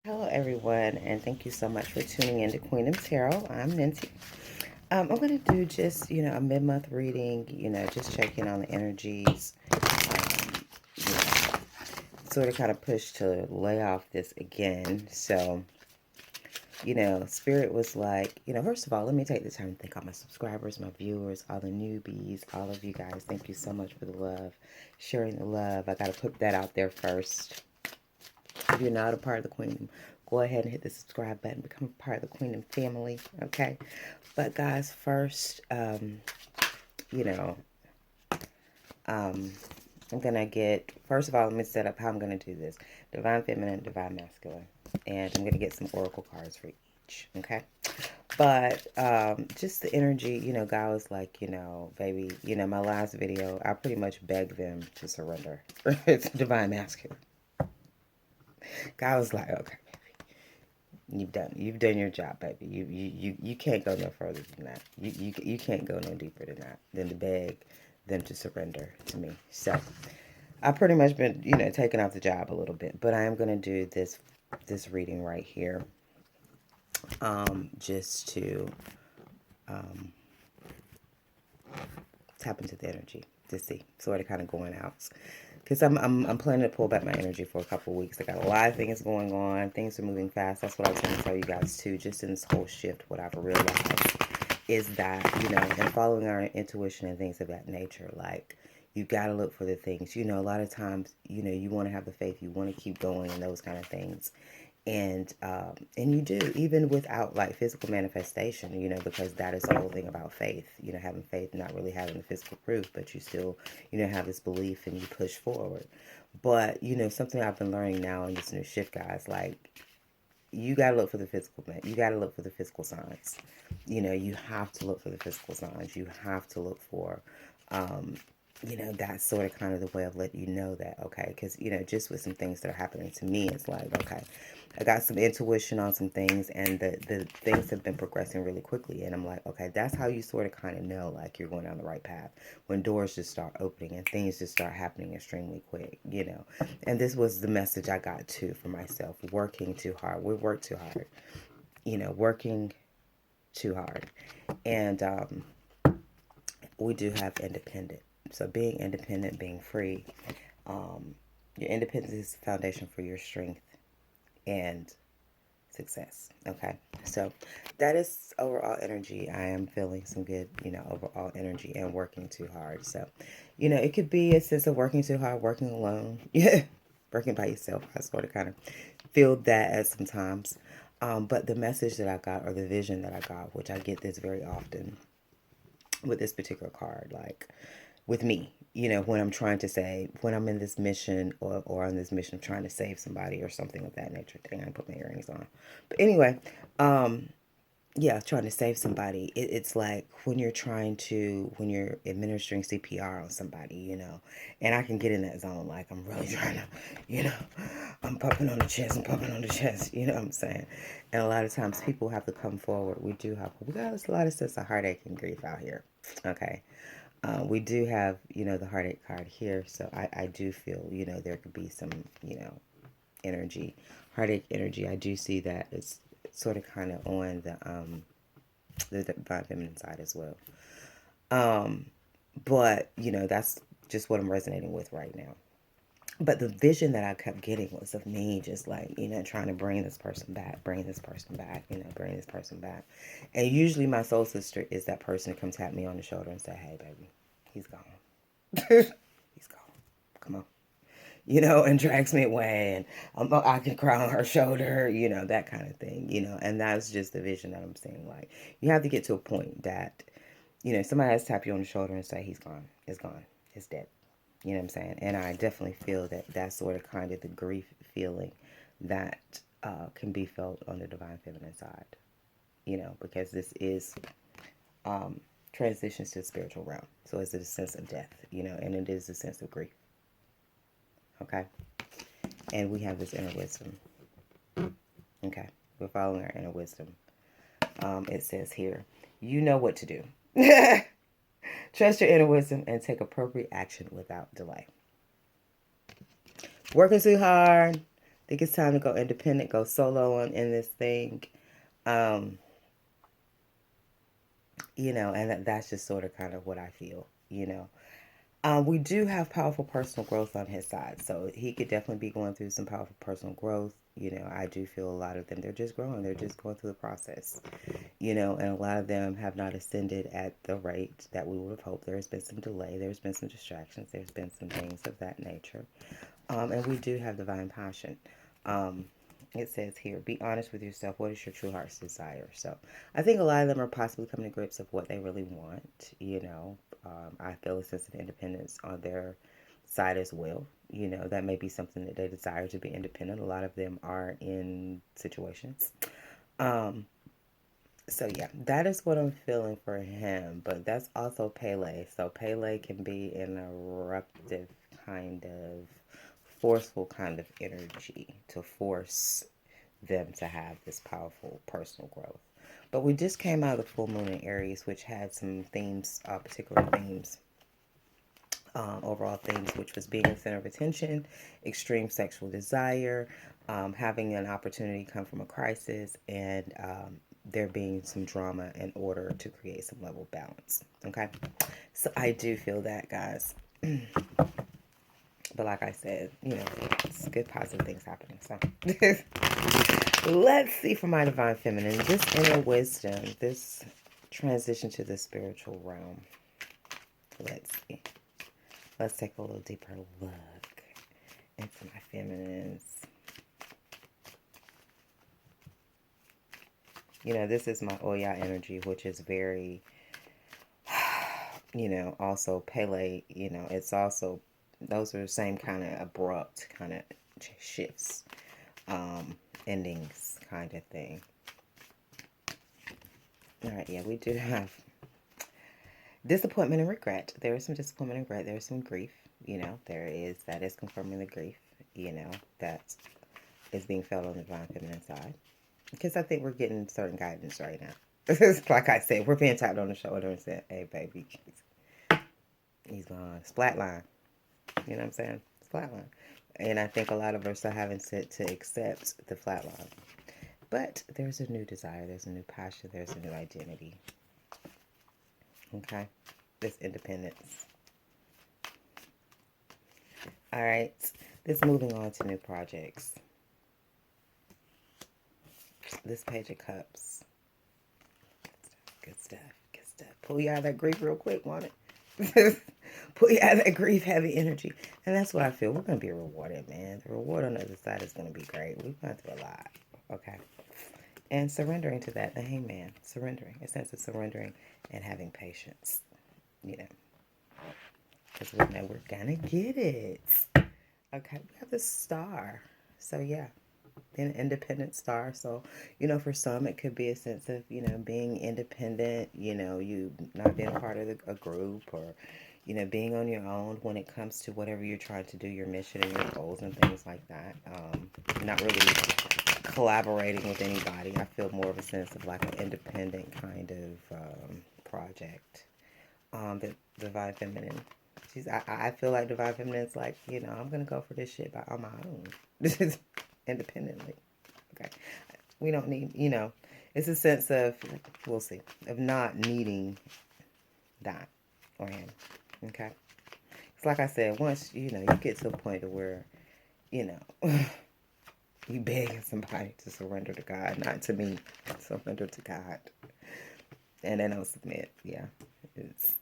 Hello, everyone, and thank you so much for tuning in to Queen of Tarot. I'm Nancy. I'm going to do just, a mid-month reading, just checking on the energies, you know, sort of kind of push to lay off this again. So, Spirit was like, first of all, let me take the time to thank all my subscribers, my viewers, all the newbies, all of you guys. Thank you so much for the love, sharing the love. I got to put that out there first. If you're not a part of the Queendom, go ahead and hit the subscribe button. Become a part of the Queendom family, okay? But guys, first, you know, I'm going to first of all, let me set up how I'm going to do this. Divine Feminine, Divine Masculine. And I'm going to get some Oracle cards for each, okay? But just the energy, God was like, baby, my last video, I pretty much begged them to surrender. It's Divine Masculine. God was like, okay, you've done your job, baby. You can't go no further than that. You can't go no deeper than that, than to beg them to surrender to me. So I've pretty much been, taking off the job a little bit, but I am going to do this reading right here, just to tap into the energy to see, sort of kind of going out. Because I'm planning to pull back my energy for a couple of weeks. I got a lot of things going on. Things are moving fast. That's what I was going to tell you guys too. Just in this whole shift, what I've realized is that, and following our intuition and things of that nature, like, you got to look for the things, a lot of times, you want to have the faith, you want to keep going and those kind of things. And you do, even without like physical manifestation, because that is the whole thing about faith, having faith, not really having the physical proof, but you still, have this belief and you push forward. But, something I've been learning now in this new shift, guys, like, you got to look for the physical, man. You got to look for the physical signs. You have to look for the physical signs. You have to look for, that's sort of kind of the way of letting you know that, okay, because, just with some things that are happening to me, it's like, okay, I got some intuition on some things, and the things have been progressing really quickly, and I'm like, okay, that's how you sort of kind of know, like, you're going down the right path, when doors just start opening and things just start happening extremely quick, and this was the message I got, too, for myself, working too hard. We work too hard, working too hard, and we do have independent. So being independent, being free, your independence is the foundation for your strength and success. Okay, so that is overall energy. I am feeling some good, overall energy and working too hard. So, it could be a sense of working too hard, working alone, yeah, working by yourself. I sort of kind of feel that at sometimes. But the message that I got, or the vision that I got, which I get this very often with this particular card, like with me, when I'm trying to say, when I'm in this mission, or on this mission of trying to save somebody or something of that nature. Dang, I put my earrings on. But anyway, yeah, trying to save somebody. It's like when you're administering CPR on somebody, and I can get in that zone. Like, I'm really trying to, I'm pumping on the chest, you know what I'm saying? And a lot of times people have to come forward. We got a lot of sense of heartache and grief out here. Okay. We do have, the heartache card here. So I do feel, there could be some, energy, heartache energy. I do see that it's sort of kind of on the divine feminine side as well. But, that's just what I'm resonating with right now. But the vision that I kept getting was of me just like, trying to bring this person back, bring this person back. And usually my soul sister is that person who comes tap me on the shoulder and say, hey, baby, he's gone. He's gone. Come on. And drags me away, and I can cry on her shoulder, that kind of thing, and that's just the vision that I'm seeing. Like, you have to get to a point that, somebody has to tap you on the shoulder and say, he's gone, it's dead. You know what I'm saying? And I definitely feel that that's sort of kind of the grief feeling that can be felt on the divine feminine side, because this is transitions to the spiritual realm. So it's a sense of death, and it is a sense of grief. Okay? And we have this inner wisdom. Okay? We're following our inner wisdom. It says here, you know what to do. Trust your inner wisdom and take appropriate action without delay. Working too hard, think it's time to go independent, go solo in this thing. Um, and that's just sort of kind of what I feel. We do have powerful personal growth on his side, so he could definitely be going through some powerful personal growth. I do feel a lot of them, they're just growing, they're just going through the process, and a lot of them have not ascended at the rate that we would have hoped. There has been some delay, there's been some distractions, there's been some things of that nature. And we do have divine passion. Um, it says here, be honest with yourself. What is your true heart's desire? So I think a lot of them are possibly coming to grips of what they really want. I feel a sense of independence on their side as well. That may be something that they desire, to be independent. A lot of them are in situations. Um, so yeah, that is what I'm feeling for him. But that's also Pele. So Pele can be an eruptive kind of forceful kind of energy to force them to have this powerful personal growth. But we just came out of the full moon in Aries, which had some themes, particular themes, overall themes, which was being the center of attention, extreme sexual desire, having an opportunity come from a crisis, and there being some drama in order to create some level of balance. Okay, so I do feel that, guys. But like I said, it's good positive things happening. So let's see for my divine feminine, this inner wisdom, this transition to the spiritual realm. Let's see. Let's take a little deeper look into my feminines. This is my Oya energy, which is very, also Pele, it's also, those are the same kind of abrupt kind of shifts, endings kind of thing. All right, yeah, we do have disappointment and regret. There is some disappointment and regret. There is some grief. That is confirming the grief, that is being felt on the divine feminine side. Because I think we're getting certain guidance right now. Like I said, we're being tapped on the shoulder and said, hey, baby, he's gone. It's flatline. You know what I'm saying? It's flatline. And I think a lot of us are having to accept the flatline. But there's a new desire. There's a new passion. There's a new identity. Okay? This independence. All right. This moving on to new projects. This Page of Cups. Good stuff. Good stuff. Pull you out of that grief real quick, want it? Pull you out of that grief, heavy energy. And that's what I feel. We're going to be rewarded, man. The reward on the other side is going to be great. We've gone through a lot. Okay? And surrendering to that, the hangman. Surrendering. A sense of surrendering and having patience. Because we know we're going to get it. Okay? We have the star. So, yeah. An independent star. So, for some it could be a sense of, being independent, you not being a part of a group, or, being on your own when it comes to whatever you're trying to do, your mission and your goals and things like that. Not really collaborating with anybody. I feel more of a sense of like an independent kind of project. The Divine Feminine. I feel like Divine Feminine is like, I'm going to go for this shit on my own. This is independently. Okay. We don't need, it's a sense of, we'll see, of not needing that or him. Okay. It's like I said, once, you get to a point of where, you begging somebody to surrender to God, not to me, surrender to God. And then I'll submit. Yeah. It's,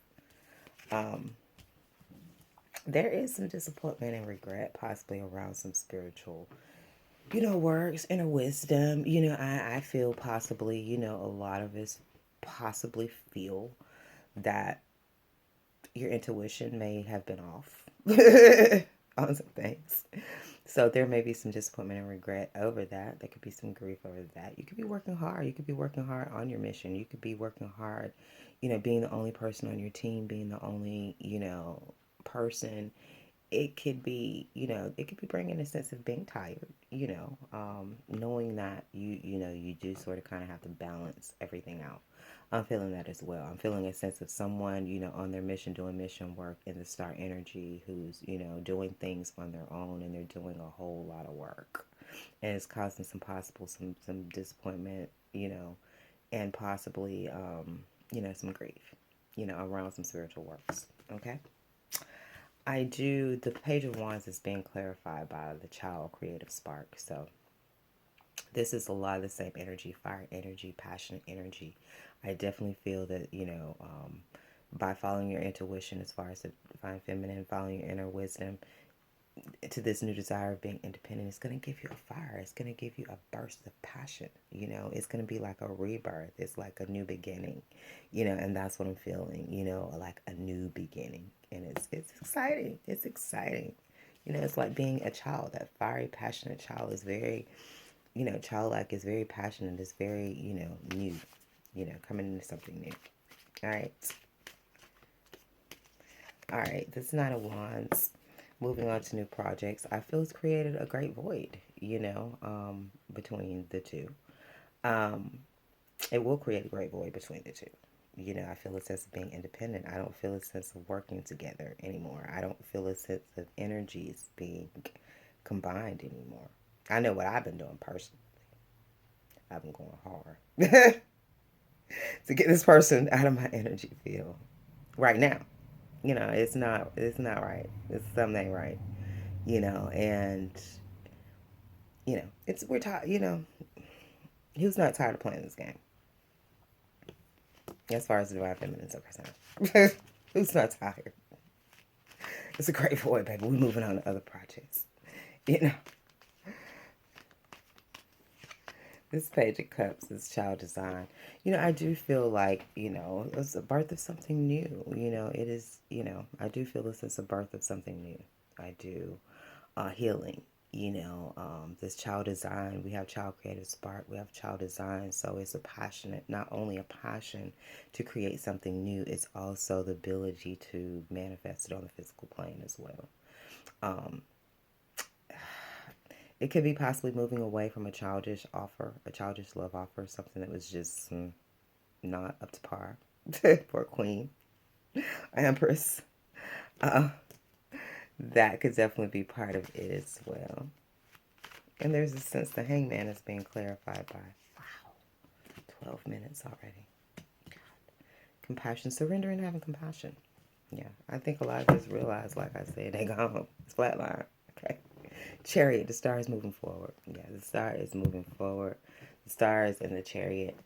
there is some disappointment and regret possibly around some spiritual works, inner wisdom. I feel possibly, a lot of us possibly feel that your intuition may have been off on some things. So there may be some disappointment and regret over that. There could be some grief over that. You could be working hard. You could be working hard on your mission. You could be working hard, being the only person on your team, being the only, person it could be, it could be bringing a sense of being tired, knowing that you do sort of kind of have to balance everything out. I'm feeling that as well. I'm feeling a sense of someone, on their mission, doing mission work in the star energy, who's, doing things on their own, and they're doing a whole lot of work. And it's causing some disappointment, and possibly, some grief, around some spiritual works. Okay. The Page of Wands is being clarified by the child creative spark. So this is a lot of the same energy, fire energy, passionate energy. I definitely feel that, by following your intuition as far as the divine feminine, following your inner wisdom to this new desire of being independent, it's going to give you a fire. It's going to give you a burst of passion. It's going to be like a rebirth. It's like a new beginning, and that's what I'm feeling, like a new beginning. And it's exciting. It's exciting. It's like being a child. That fiery, passionate child is very, childlike, is very passionate, is very, new, coming into something new. All right. All right. This Nine of Wands. Moving on to new projects. I feel it's created a great void, between the two. It will create a great void between the two. I feel a sense of being independent. I don't feel a sense of working together anymore. I don't feel a sense of energies being combined anymore. I know what I've been doing personally. I've been going hard to get this person out of my energy field right now. It's not right. It's something ain't right. And we're tired. Who's not tired of playing this game? As far as the divine feminines are concerned. Who's not tired? It's a great void, baby. We're moving on to other projects. This Page of Cups is child design. I do feel like, it's a birth of something new. It is, I do feel this is a birth of something new. I do. Healing. This child design, we have child creative spark, we have child design, so it's not only a passion to create something new, it's also the ability to manifest it on the physical plane as well. It could be possibly moving away from a childish love offer, something that was just not up to par for a queen, empress. That could definitely be part of it as well. And there's a sense the Hangman is being clarified by, wow, 12 minutes already. God. Compassion, surrender, and having compassion. Yeah, I think a lot of us realize, like I said, they gone. It's flatline. Okay. Chariot, the star is moving forward. Yeah, the star is moving forward. The star is in the chariot.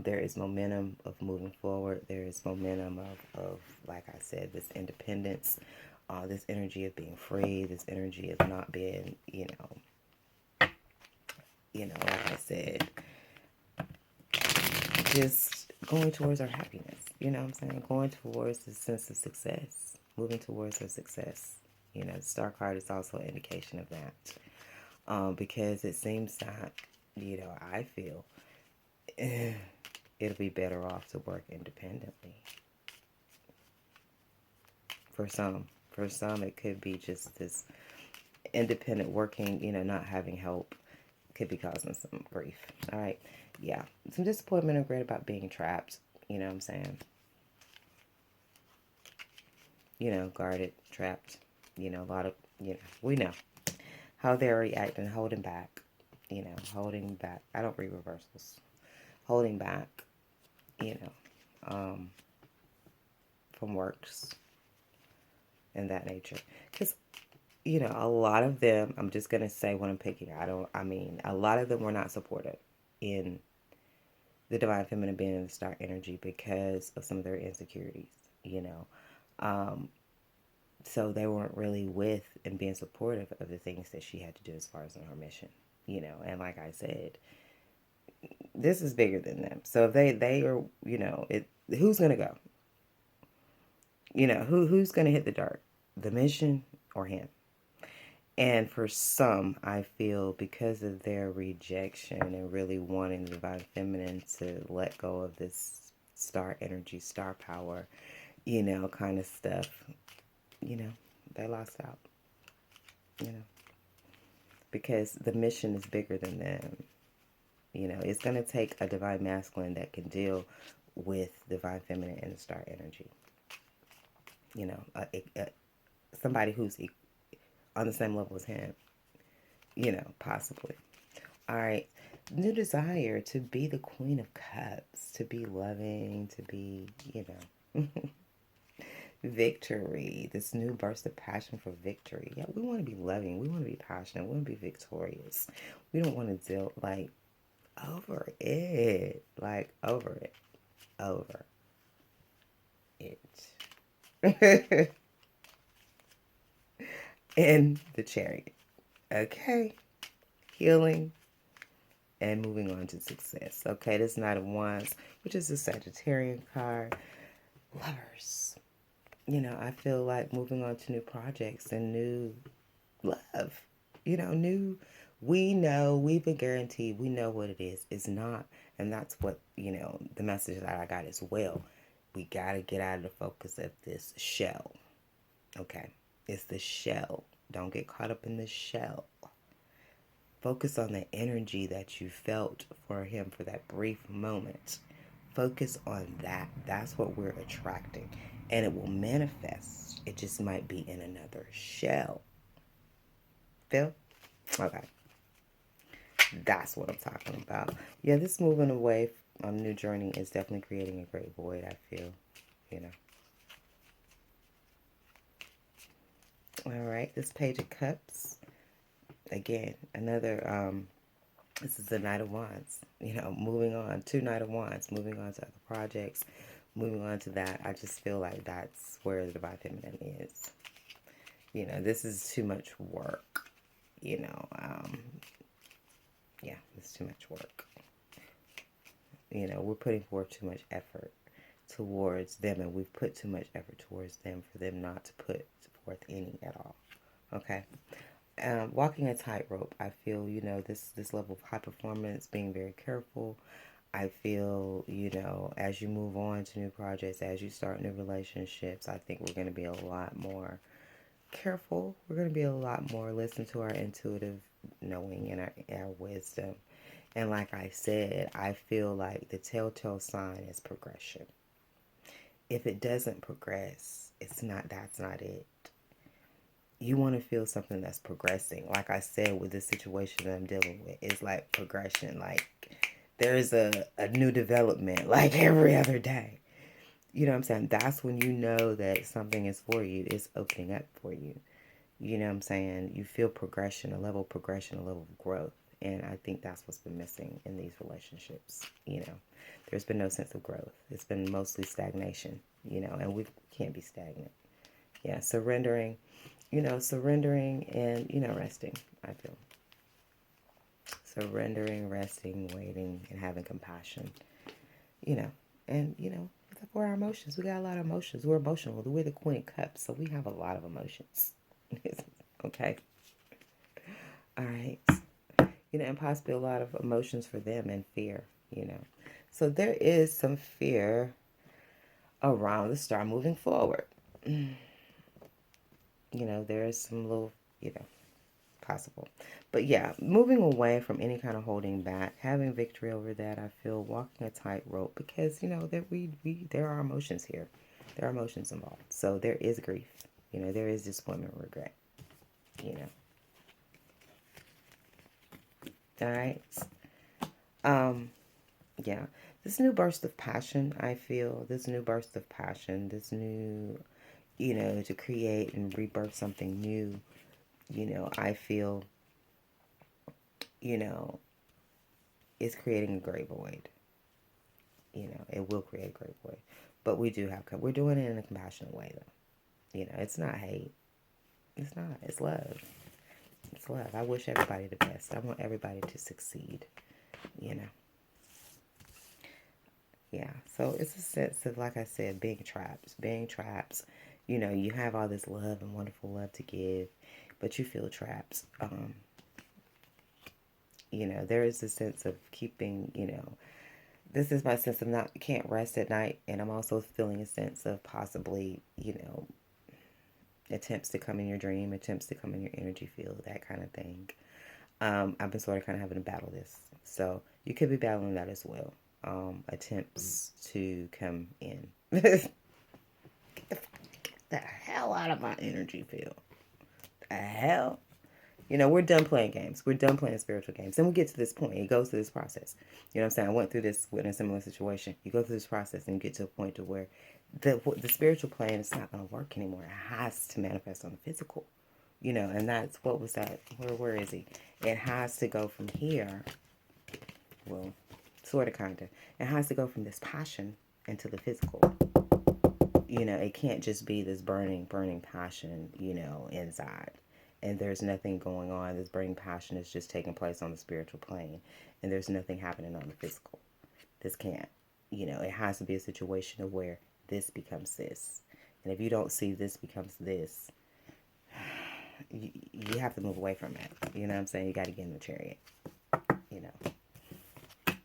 There is momentum of moving forward. There is momentum of, like I said, this independence, this energy of being free, this energy of not being, like I said, just going towards our happiness. You know what I'm saying? Going towards the sense of success. Moving towards our success. The star card is also an indication of that. Because it seems that, I feel it'll be better off to work independently. For some, it could be just this independent working, not having help could be causing some grief. All right. Yeah. Some disappointment or regret about being trapped. You know what I'm saying? Guarded, trapped. A lot of, we know how they're reacting, holding back. Holding back. I don't read reversals. Holding back, from works and that nature. Because, a lot of them, I'm just going to say what I'm picking. A lot of them were not supported in the divine feminine being in the star energy because of some of their insecurities, so they weren't really with and being supportive of the things that she had to do as far as in her mission, and like I said, this is bigger than them. So if they are, who's going to go? Who's going to hit the dirt? The mission or him? And for some, I feel because of their rejection and really wanting the divine feminine to let go of this star energy, star power, kind of stuff, They lost out, you know, because the mission is bigger than them. You know, it's going to take a divine masculine that can deal with divine feminine and the star energy. You know, somebody who's on the same level as him, you know, possibly. All right. New desire to be the Queen of Cups, to be loving, to be, you know, victory. This new burst of passion for victory. Yeah, we want to be loving. We want to be passionate. We want to be victorious. We don't want to deal, like, over it. Like, over it. Over it. And the Chariot. Okay. Healing and moving on to success. Okay, this Knight of Wands, which is a Sagittarian card. Lovers. You know, I feel like moving on to new projects and new love. You know, new, we know, we've been guaranteed, we know what it is. It's not, and that's what, you know, the message that I got as well. We got to get out of the focus of this shell. Okay, it's the shell. Don't get caught up in the shell. Focus on the energy that you felt for him for that brief moment. Focus on that. That's what we're attracting. And it will manifest. It just might be in another shell. Feel? Okay. That's what I'm talking about. Yeah, this moving away on a new journey is definitely creating a great void, I feel. You know. All right. This Page of Cups. Again, another, this is the Knight of Wands. You know, moving on. 2 Knight of Wands. Moving on to other projects. Moving on to that. I just feel like that's where the divine feminine is. You know, this is too much work. You know, yeah, it's too much work. You know, we're putting forth too much effort towards them, and we've put too much effort towards them for them not to put forth any at all. Okay. Walking a tightrope, I feel, you know, this level of high performance, being very careful. I feel, you know, as you move on to new projects, as you start new relationships, I think we're going to be a lot more careful. We're going to be a lot more listen to our intuitive knowing and our wisdom. And like I said, I feel like the telltale sign is progression. If it doesn't progress, that's not it. You want to feel something that's progressing. Like I said, with this situation that I'm dealing with, it's like progression. Like there's a new development like every other day. You know what I'm saying? That's when you know that something is for you. It's opening up for you. You know what I'm saying? You feel progression, a level of progression, a level of growth. And I think that's what's been missing in these relationships. You know, there's been no sense of growth. It's been mostly stagnation, you know, and we can't be stagnant. Yeah, surrendering, you know, surrendering and, you know, resting, I feel. Surrendering, resting, waiting, and having compassion, you know. And, you know, for our emotions, we got a lot of emotions. We're emotional. We're the Queen of Cups, so we have a lot of emotions. Okay. All right. You know, and possibly a lot of emotions for them and fear, you know. So there is some fear around the star moving forward. You know, there is some little, you know, possible. But yeah, moving away from any kind of holding back, having victory over that, I feel walking a tightrope because, you know, that there are emotions here. There are emotions involved. So there is grief. You know, there is disappointment, regret. You know. All right. Yeah. This new burst of passion, I feel, this new burst of passion, this new, you know, to create and rebirth something new, you know, I feel, you know, it's creating a great void. You know, it will create a great void. But we do have, we're doing it in a compassionate way, though. You know, it's not hate. It's not. It's love. It's love. I wish everybody the best. I want everybody to succeed, you know. Yeah, so it's a sense of, like I said, being trapped. Being trapped. You know, you have all this love and wonderful love to give, but you feel trapped. You know, there is a sense of keeping, you know, this is my sense of can't rest at night, and I'm also feeling a sense of possibly, you know, Attempts to come in your dream, attempts to come in your energy field, that kind of thing. I've been sort of kind of having to battle this. So you could be battling that as well. Attempts to come in. Get the hell out of my energy field. The hell? You know, we're done playing games. We're done playing spiritual games. Then we get to this point. It goes through this process. You know what I'm saying? I went through this in a similar situation. You go through this process and you get to a point to where the spiritual plane is not going to work anymore. It has to manifest on the physical. You know, and that's, what was that? Where is he? It has to go from here. Well, sort of, kind of. It has to go from this passion into the physical. You know, it can't just be this burning passion, you know, inside. And there's nothing going on. This burning passion is just taking place on the spiritual plane. And there's nothing happening on the physical. This can't. You know, it has to be a situation of where this becomes this. And if you don't see this becomes this, you have to move away from it. You know what I'm saying? You got to get in the chariot. You know.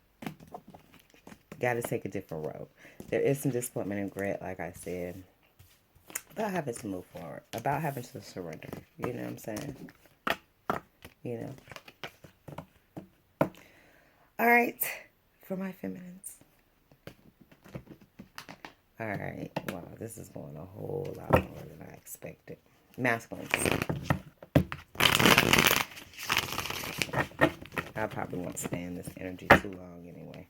Got to take a different road. There is some disappointment and regret, like I said, about having to move forward, about having to surrender. You know what I'm saying? You know. All right, for my feminines. All right, wow, this is going a whole lot more than I expected. Masculines. I probably won't stay in this energy too long anyway.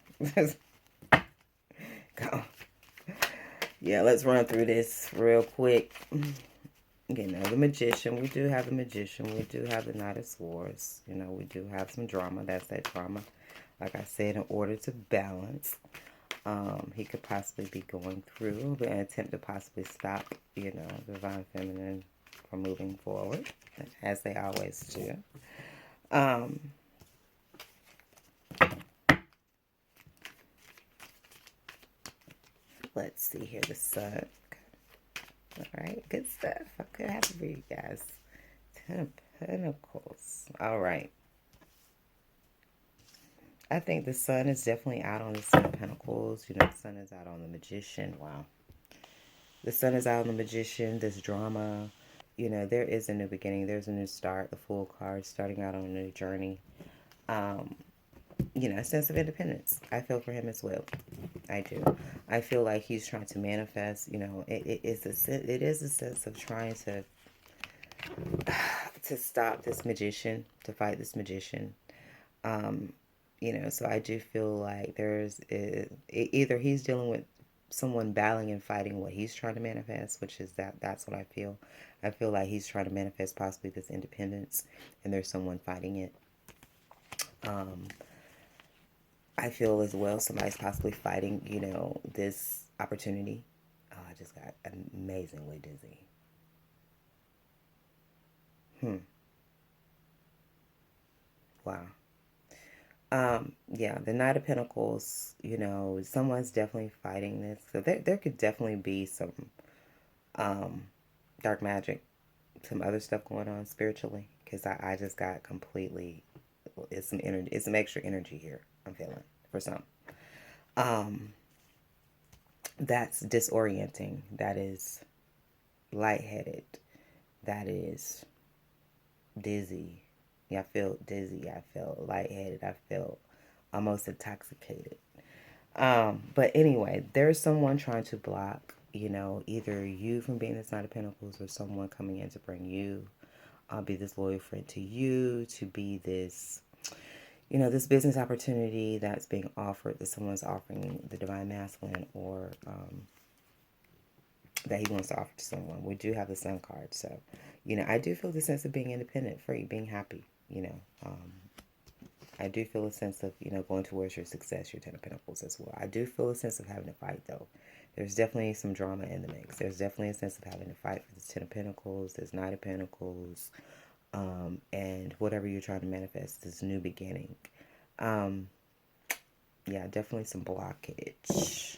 Go. Yeah, let's run through this real quick. You know, the Magician. We do have the Magician. We do have the Knight of Swords. You know, we do have some drama. That's that drama. Like I said, in order to balance, he could possibly be going through an attempt to possibly stop, you know, the Divine Feminine from moving forward, as they always do. Let's see here, the Sun. All right, good stuff. I'm good happy for you guys. Ten of Pentacles. All right. I think the Sun is definitely out on the Ten of Pentacles. You know, the Sun is out on the Magician. Wow. The Sun is out on the Magician. This drama. You know, there is a new beginning. There's a new start. The Fool card, starting out on a new journey. You know, a sense of independence. I feel for him as well. I do. I feel like he's trying to manifest. You know, it is a sense of trying to stop this magician, to fight this magician. You know, so I do feel like there's either he's dealing with someone battling and fighting what he's trying to manifest, which is that's what I feel. I feel like he's trying to manifest possibly this independence, and there's someone fighting it. I feel as well somebody's possibly fighting, you know, this opportunity. Oh, I just got amazingly dizzy. Wow. Yeah, the Knight of Pentacles, you know, someone's definitely fighting this. So there could definitely be some dark magic, some other stuff going on spiritually. Because I just got completely, it's some energy, it's some extra energy here I'm feeling for some. That's disorienting. That is lightheaded. That is dizzy. Yeah, I felt dizzy. I felt lightheaded. I felt almost intoxicated. But anyway, there's someone trying to block, you know, either you from being this Knight of Pentacles or someone coming in to bring you, be this loyal friend to you, to be this, you know, this business opportunity that's being offered, that someone's offering the Divine Masculine, or that he wants to offer to someone. We do have the Sun card. So, you know, I do feel the sense of being independent, free, being happy, you know. I do feel a sense of, you know, going towards your success, your Ten of Pentacles as well. I do feel a sense of having to fight, though. There's definitely some drama in the mix. There's definitely a sense of having to fight for this Ten of Pentacles, this Knight of Pentacles, and whatever you're trying to manifest, this new beginning. Yeah, definitely some blockage.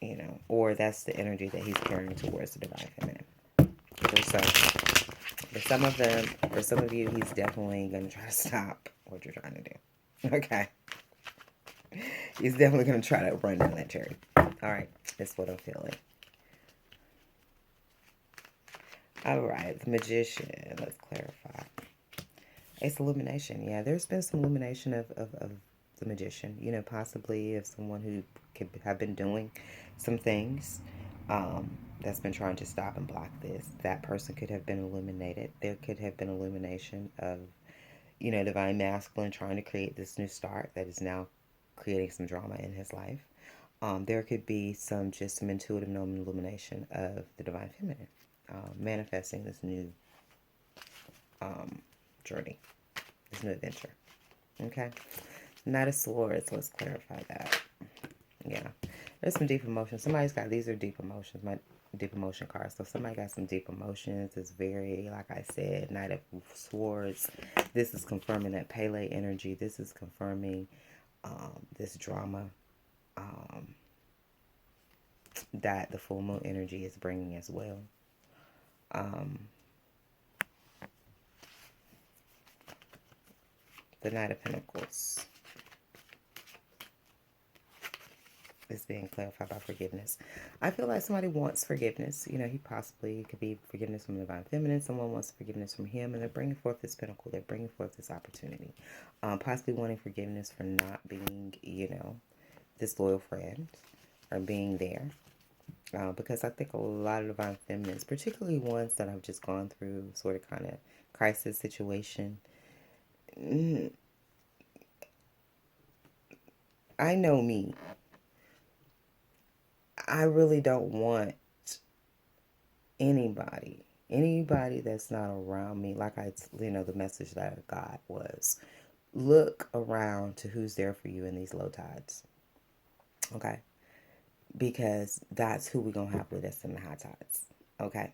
You know, or that's the energy that he's carrying towards the Divine Feminine. So, for some of them, for some of you, he's definitely going to try to stop what you're trying to do. Okay. He's definitely going to try to run down that cherry. All right. That's what I'm feeling. All right, the Magician. Let's clarify. It's illumination. Yeah, there's been some illumination of the Magician. You know, possibly of someone who could have been doing some things that's been trying to stop and block this. That person could have been illuminated. There could have been illumination of, you know, divine masculine trying to create this new start that is now creating some drama in his life. There could be some intuitive knowing illumination of the divine feminine, manifesting this new journey, this new adventure. Okay, Knight of Swords. Let's clarify that. Yeah, there's some deep emotions. Somebody's got, these are deep emotions. My deep emotion cards. So somebody got some deep emotions. It's very, like I said, Knight of Swords. This is confirming that Pele energy. This is confirming this drama that the full moon energy is bringing as well. The Knight of Pentacles is being clarified by forgiveness. I feel like somebody wants forgiveness. You know, he possibly could be forgiveness from the divine feminine. Someone wants forgiveness from him, and they're bringing forth this pinnacle. They're bringing forth this opportunity. Possibly wanting forgiveness for not being, you know, this loyal friend or being there. Because I think a lot of divine feminines, particularly ones that have just gone through sort of kind of crisis situation, I know me. I really don't want anybody that's not around me. Like you know, the message that I got was, look around to who's there for you in these low tides. Okay? Because that's who we're going to have with us in the high tides. Okay?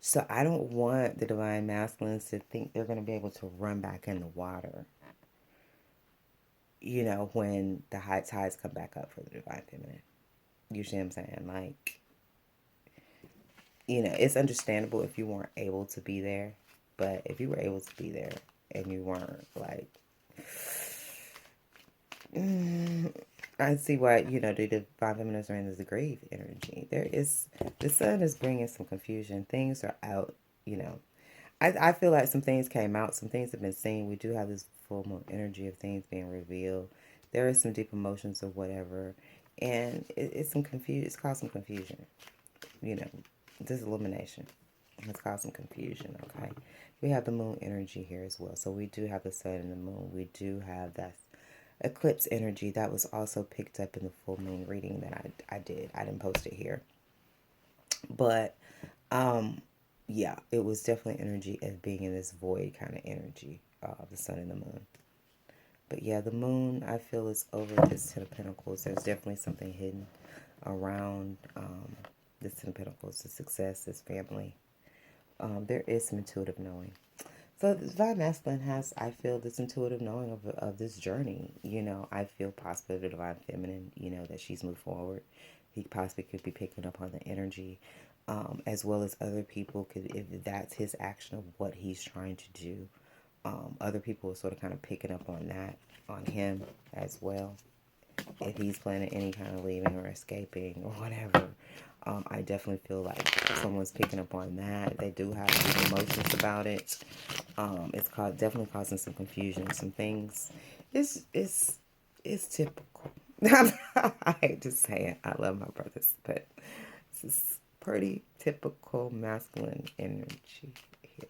So I don't want the divine masculines to think they're going to be able to run back in the water, you know, when the high tides come back up for the divine feminine. You see what I'm saying? Like, you know, it's understandable if you weren't able to be there. But if you were able to be there and you weren't, like, I see why, you know, the divine feminines are in the grave energy. The sun is bringing some confusion. Things are out, you know. I feel like some things came out. Some things have been seen. We do have this full moon energy of things being revealed. There is some deep emotions or whatever. And it's it's caused some confusion. You know, this illumination has caused some confusion, okay? We have the moon energy here as well. So we do have the sun and the moon. We do have that eclipse energy that was also picked up in the full moon reading that I did. I didn't post it here. But, yeah, it was definitely energy of being in this void kind of energy, the sun and the moon. But yeah, the moon, I feel, is over this Ten of Pentacles. There's definitely something hidden around this Ten of Pentacles, the success, this family. There is some intuitive knowing. So the divine masculine has, I feel, this intuitive knowing of this journey. You know, I feel possibly the divine feminine, you know, that she's moved forward. He possibly could be picking up on the energy, as well as other people could, if that's his action of what he's trying to do. Other people are sort of kind of picking up on that, on him as well. If he's planning any kind of leaving or escaping or whatever, I definitely feel like someone's picking up on that. They do have some emotions about it. It's definitely causing some confusion, some things. It's typical. I hate to say it. I love my brothers, but this is pretty typical masculine energy here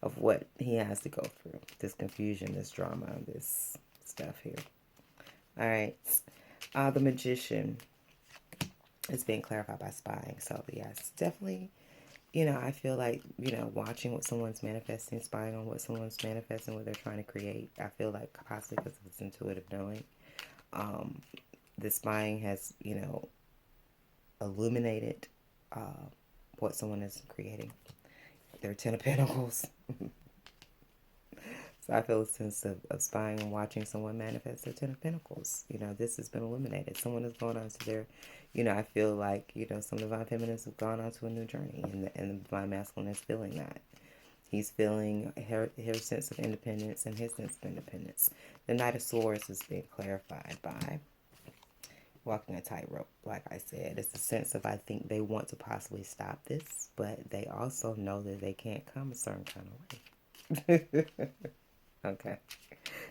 of what he has to go through. This confusion, this drama, this stuff here. All right. The Magician is being clarified by spying. So, yes, definitely, you know, I feel like, you know, watching what someone's manifesting, spying on what someone's manifesting, what they're trying to create. I feel like possibly because of its intuitive knowing. The spying has, you know, illuminated what someone is creating. Their Ten of Pentacles. So I feel a sense of spying and watching someone manifest their Ten of Pentacles. You know, this has been illuminated. Someone has gone on to their, you know, I feel like, you know, some divine feminists have gone on to a new journey. And the divine masculine is feeling that. He's feeling her sense of independence and his sense of independence. The Knight of Swords is being clarified by, walking a tightrope. Like I said, it's a sense of, I think they want to possibly stop this, but they also know that they can't come a certain kind of way. Okay.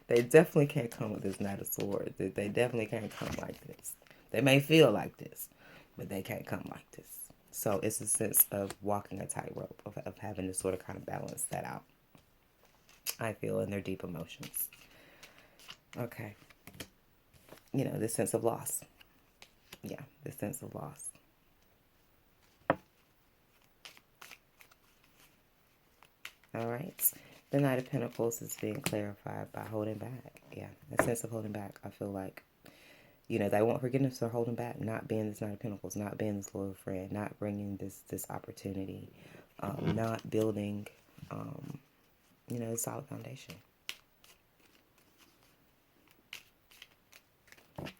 They definitely can't come with this Knight of Swords. They definitely can't come like this. They may feel like this, but they can't come like this. So it's a sense of walking a tightrope, of having to sort of kind of balance that out, I feel, in their deep emotions. Okay. You know, this sense of loss. Yeah, this sense of loss. All right. The Knight of Pentacles is being clarified by holding back. Yeah, a sense of holding back. I feel like, you know, they want forgiveness for holding back, not being this Knight of Pentacles, not being this loyal friend, not bringing this opportunity, not building, you know, a solid foundation.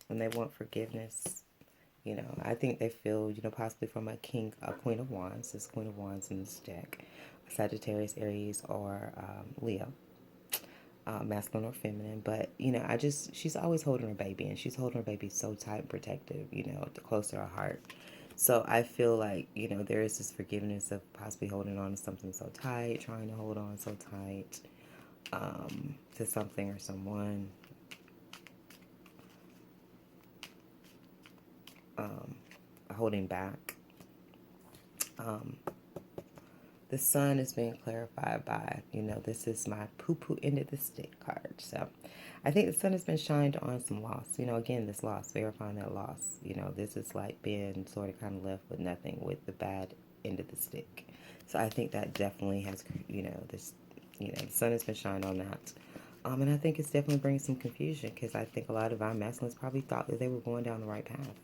And they want forgiveness. You know, I think they feel, you know, possibly from a Queen of Wands, this Queen of Wands in this deck, Sagittarius, Aries, or Leo. Masculine or feminine, but you know, she's always holding her baby, and she's holding her baby so tight and protective, you know, close to her heart. So I feel like, you know, there is this forgiveness of possibly holding on to something so tight, trying to hold on so tight to something or someone. Holding back. The sun is being clarified by, you know, this is my poo-poo end of the stick card. So I think the sun has been shined on some loss. You know, again, this loss, verifying that loss. You know, this is like being sort of kind of left with nothing, with the bad end of the stick. So I think that definitely has, you know, this, you know, the sun has been shined on that. And I think it's definitely bringing some confusion, because I think a lot of divine masculines probably thought that they were going down the right path.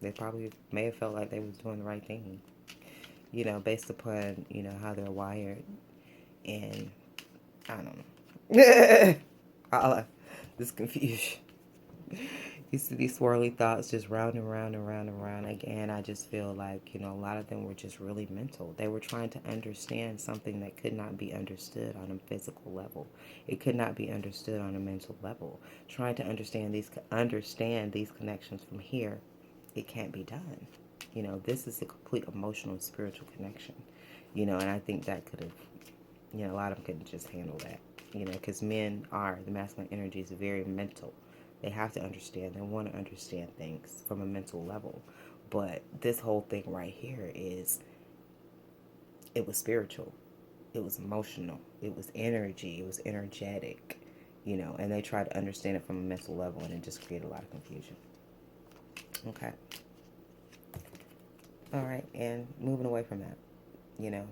They probably may have felt like they was doing the right thing, you know, based upon, you know, how they're wired. And I don't know. All this confusion. These swirly thoughts just round and round and round and round. Again, I just feel like, you know, a lot of them were just really mental. They were trying to understand something that could not be understood on a physical level. It could not be understood on a mental level. Trying to understand these connections from here, it can't be done. You know, this is a complete emotional and spiritual connection. You know, and I think that could have, you know, a lot of them couldn't just handle that. You know, because the masculine energy is very mental. They have to understand. They want to understand things from a mental level. But this whole thing right here it was spiritual. It was emotional. It was energy. It was energetic. You know, and they tried to understand it from a mental level, and it just created a lot of confusion. Okay. All right. And moving away from that, you know,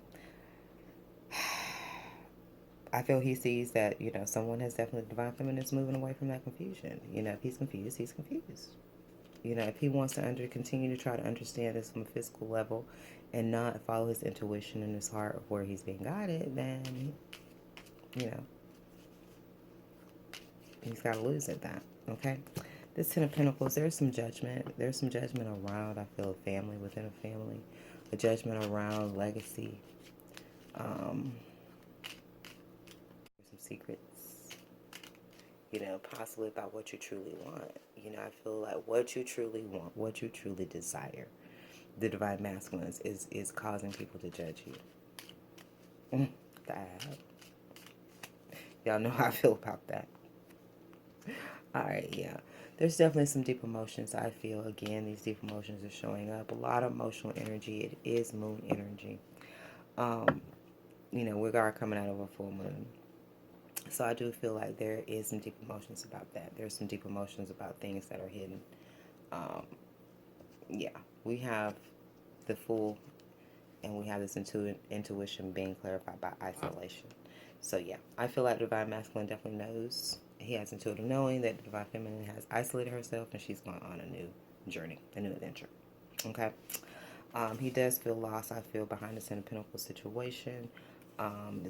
I feel he sees that, you know, someone has definitely, divine feminine is moving away from that confusion. You know, if he's confused, he's confused. You know, if he wants to continue to try to understand this from a physical level and not follow his intuition and his heart of where he's being guided, then, you know, he's got to lose at that. Okay? This Ten of Pentacles, there's some judgment. There's some judgment around, I feel, a family within a family. A judgment around legacy. Some secrets, you know, possibly about what you truly want. You know, I feel like what you truly want, what you truly desire, the divine masculines is causing people to judge you. That. Y'all know how I feel about that. Alright, yeah. There's definitely some deep emotions, I feel. Again, these deep emotions are showing up. A lot of emotional energy. It is moon energy. You know, we are coming out of a full moon. So I do feel like there is some deep emotions about that. There's some deep emotions about things that are hidden. Yeah, we have the Fool, and we have this intuition being clarified by isolation. So yeah, I feel like Divine Masculine definitely knows. He has intuitive knowing that the Divine Feminine has isolated herself, and she's going on a new journey, a new adventure. Okay. He does feel lost, I feel, behind the Ten of Pentacles situation.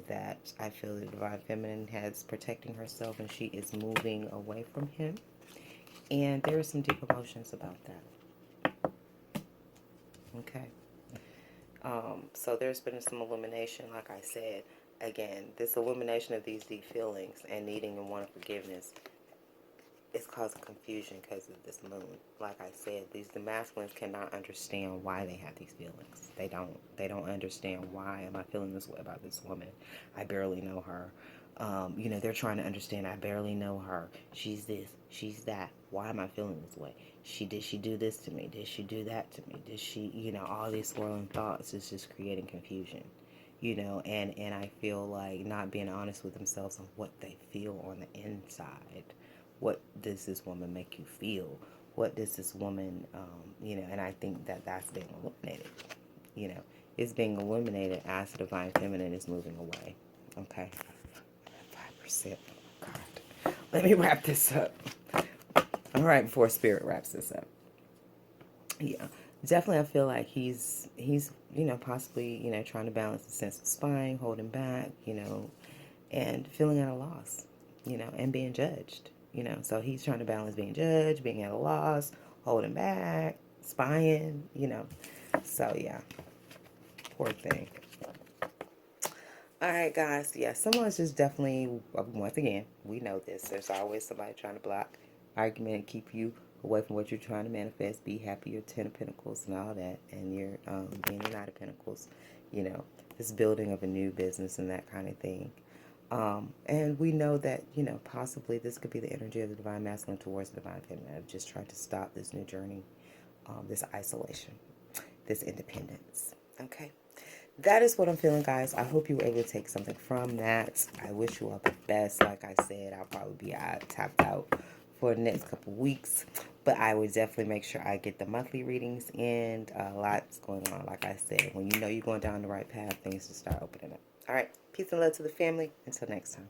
That I feel the Divine Feminine has protecting herself, and she is moving away from him. And there are some deep emotions about that. Okay. So there's been some illumination, like I said. Again, this illumination of these deep feelings and needing and wanting forgiveness, it's causing confusion because of this moon. Like I said, the masculines cannot understand why they have these feelings. They don't understand why am I feeling this way about this woman. I barely know her. They're trying to understand. I barely know her. She's this. She's that. Why am I feeling this way? Did she do this to me? Did she do that to me? Did she? All these swirling thoughts is just creating confusion. And I feel like not being honest with themselves on what they feel on the inside. What does this woman make you feel? What does this woman, and I think that's being eliminated. It's being eliminated as the divine feminine is moving away. Okay. 5%. God. Let me wrap this up. All right, before Spirit wraps this up. Yeah. Definitely I feel like he's possibly, trying to balance the sense of spying, holding back, and feeling at a loss, and being judged, So he's trying to balance being judged, being at a loss, holding back, spying, So yeah. Poor thing. All right, guys. Yeah, someone's just definitely, once again, we know this. There's always somebody trying to block argument and keep you away from what you're trying to manifest. Be happy, your 10 of Pentacles and all that. And you're being your 9 of Pentacles. This building of a new business and that kind of thing. And we know that, possibly this could be the energy of the divine masculine towards the divine feminine. Of just trying to stop this new journey, this isolation, this independence. Okay. That is what I'm feeling, guys. I hope you were able to take something from that. I wish you all the best. Like I said, I'll probably be tapped out for the next couple weeks. But I would definitely make sure I get the monthly readings in. Lots going on. Like I said, when you know you're going down the right path, things just start opening up. All right. Peace and love to the family. Until next time.